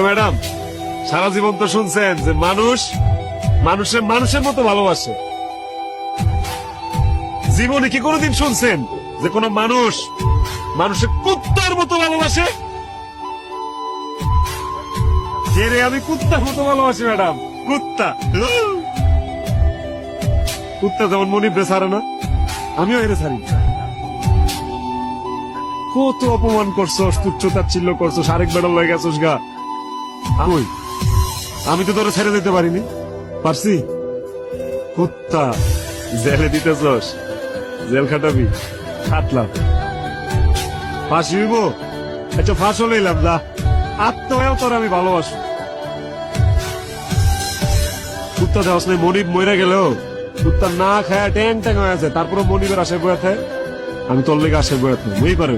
Madam, সারা জীবন তো শুনছেন যে মানুষ মানুষের মতো ভালোবাসে। জীবনে কি কোনোদিন শুনছেন যে কোনো মানুষের কুত্তার মতো ভালোবাসে? যে রে আমি কুত্তার মতো ভালোবাসি ম্যাডাম, কুত্তা। কুত্তা যেমন মনিব ছাড়ে না, আমিও এরে ছাড়ি। কত অপমান করছস, তুচ্ছতাচ্ছিল্য করছস, আরেক বেড়াল হয়ে গেছস গা। আমি তো তোরে ছেড়ে দিতে পারিনি, পারছি? কুত্তা, জেলে দিতেছস, জেল খাটাবি, খাটলাম। ফাঁসি হইব? আচ্ছা ফাঁস হলেইলাম, যা। আত্মহ্যাও তোর আমি ভালোবাসি। কুত্তা দেওয়াস নাই, মনিব মইরা গেলেও কুত্তা না খায় ট্যাং ট্যাং হয়ে আছে, তারপরে মনিবের আশায় বয়ে থাকে। আমি তোর লেগে আশায় বয়ে থাকি, বুঝি পারে।